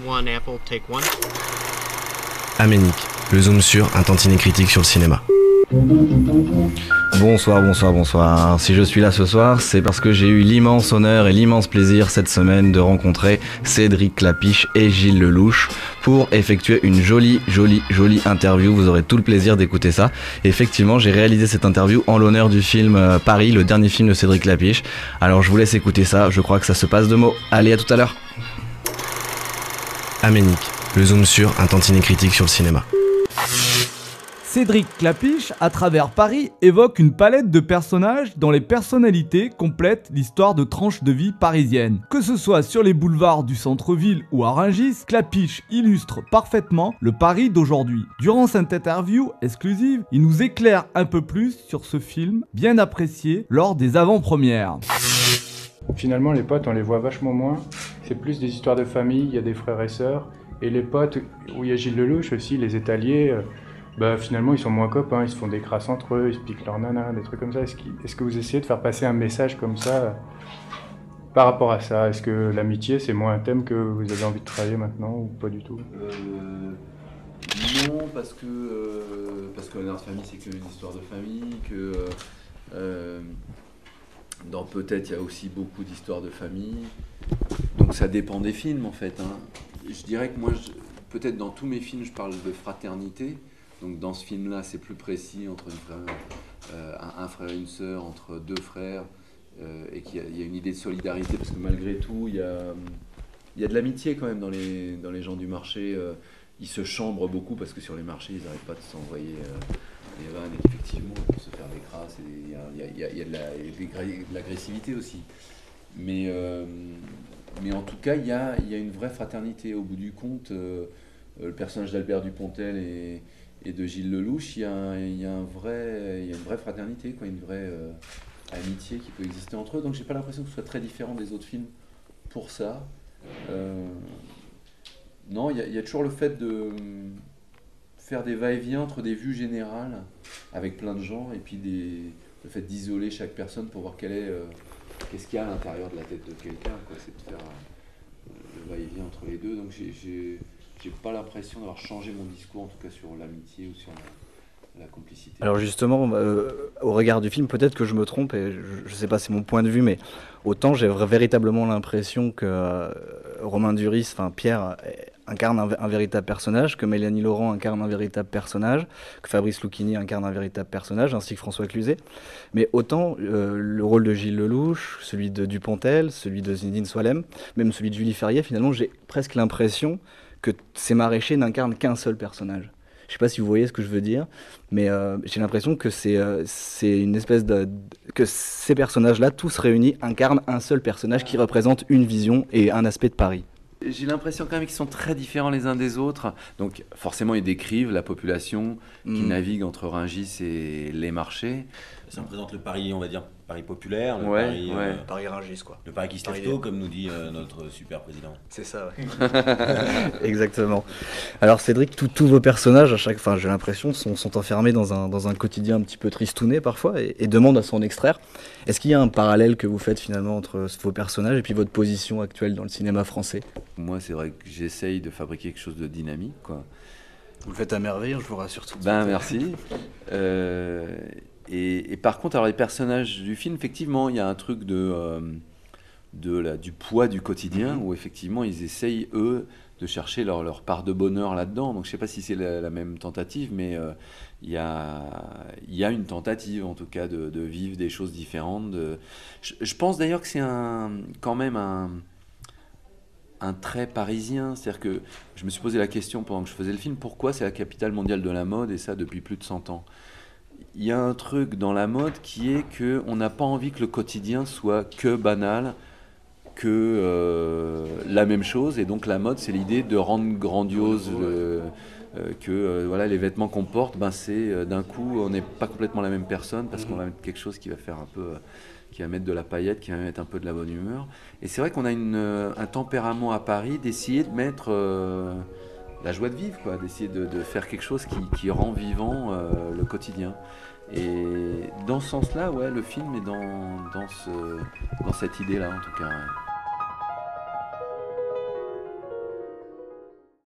One apple, take one. Aménique, le zoom sur un tantinet critique sur le cinéma. Bonsoir, bonsoir, bonsoir. Si je suis là ce soir, c'est parce que j'ai eu l'immense honneur et l'immense plaisir cette semaine de rencontrer Cédric Clapiche et Gilles Lelouch pour effectuer une jolie interview. Vous aurez tout le plaisir d'écouter ça. Et effectivement, j'ai réalisé cette interview en l'honneur du film Paris, le dernier film de Cédric Clapiche. Alors je vous laisse écouter ça, je crois que ça se passe de mots. Allez, à tout à l'heure. Aménique, le zoom sur un tantinet critique sur le cinéma. Cédric Clapiche, à travers Paris, évoque une palette de personnages dont les personnalités complètent l'histoire de tranches de vie parisiennes. Que ce soit sur les boulevards du centre-ville ou à Rungis, Clapiche illustre parfaitement le Paris d'aujourd'hui. Durant cette interview exclusive, il nous éclaire un peu plus sur ce film, bien apprécié lors des avant-premières. Finalement, les potes, on les voit vachement moins. C'est plus des histoires de famille, il y a des frères et sœurs. Et les potes, où il y a Gilles Lelouch aussi, les étaliers... finalement, ils sont moins copains, ils se font des crasses entre eux, ils se piquent leur nana, des trucs comme ça. Est-ce que vous essayez de faire passer un message comme ça par rapport à ça? Est-ce que l'amitié, c'est moins un thème que vous avez envie de travailler maintenant ou pas du tout? Non, parce que l'art de famille, c'est qu'une histoire de famille, dans Peut-être, il y a aussi beaucoup d'histoires de famille. Donc ça dépend des films, en fait. Je dirais que moi, peut-être dans tous mes films, je parle de fraternité. Donc dans ce film-là, c'est plus précis entre un frère et une sœur, entre deux frères, et qu'il y a une idée de solidarité, parce que malgré tout, il y a de l'amitié quand même dans les gens du marché. Ils se chambrent beaucoup, parce que sur les marchés, ils n'arrêtent pas de s'envoyer des vannes, et qu'effectivement, pour se faire des crasses, il y a de l'agressivité aussi. Mais en tout cas, il y a une vraie fraternité. Au bout du compte, le personnage d'Albert Dupontel et de Gilles Lelouch, il y a une vraie fraternité, quoi, une vraie amitié qui peut exister entre eux. Donc j'ai pas l'impression que ce soit très différent des autres films pour ça. Non, il y a toujours le fait de faire des va-et-vient entre des vues générales avec plein de gens, et puis le fait d'isoler chaque personne pour voir qu'est-ce qu'il y a à l'intérieur de la tête de quelqu'un, quoi. C'est de faire le va-et-vient entre les deux. Donc j'ai pas l'impression d'avoir changé mon discours, en tout cas sur l'amitié ou sur la complicité. Alors justement, au regard du film, peut-être que je me trompe, et je sais pas, c'est mon point de vue, mais autant j'ai véritablement l'impression que Romain Duris, enfin Pierre, incarne un véritable personnage, que Mélanie Laurent incarne un véritable personnage, que Fabrice Lucchini incarne un véritable personnage, ainsi que François Cluzet. Mais autant le rôle de Gilles Lelouch, celui de Dupontel, celui de Zinedine Soilem, même celui de Julie Ferrier, finalement j'ai presque l'impression que ces maraîchers n'incarnent qu'un seul personnage. Je ne sais pas si vous voyez ce que je veux dire, mais j'ai l'impression que c'est une espèce que ces personnages-là, tous réunis, incarnent un seul personnage qui représente une vision et un aspect de Paris. J'ai l'impression quand même qu'ils sont très différents les uns des autres. Donc forcément, ils décrivent la population qui navigue entre Rungis et les marchés. Ça représente le Paris, on va dire, Paris populaire, le Paris Rungis, quoi. Le Paris qui se lève tôt, comme nous dit notre super président. C'est ça, ouais. Exactement. Alors Cédric, tous vos personnages, j'ai l'impression, sont enfermés dans un quotidien un petit peu tristouné parfois, et demandent à s'en extraire. Est-ce qu'il y a un parallèle que vous faites finalement entre vos personnages et puis votre position actuelle dans le cinéma français? Moi, c'est vrai que j'essaye de fabriquer quelque chose de dynamique, quoi. Vous le faites à merveille, je vous rassure tout de suite. Merci. Et par contre, alors les personnages du film, effectivement, il y a un truc du poids du quotidien, où effectivement ils essayent, eux, de chercher leur part de bonheur là-dedans. Donc je ne sais pas si c'est la même tentative, mais il y a une tentative, en tout cas, de vivre des choses différentes. Je pense d'ailleurs que c'est quand même un trait parisien. C'est-à-dire que je me suis posé la question pendant que je faisais le film, pourquoi c'est la capitale mondiale de la mode, et ça depuis plus de 100 ans. Il y a un truc dans la mode qui est qu'on n'a pas envie que le quotidien soit que banal, que la même chose. Et donc la mode, c'est l'idée de rendre grandiose les vêtements qu'on porte. C'est d'un coup, on n'est pas complètement la même personne, parce qu'on va mettre quelque chose qui va faire un peu... qui va mettre de la paillette, qui va mettre un peu de la bonne humeur. Et c'est vrai qu'on a un tempérament à Paris d'essayer de mettre... la joie de vivre, quoi, d'essayer de faire quelque chose qui rend vivant le quotidien. Et dans ce sens-là, ouais, le film est dans cette idée-là, en tout cas. Ouais.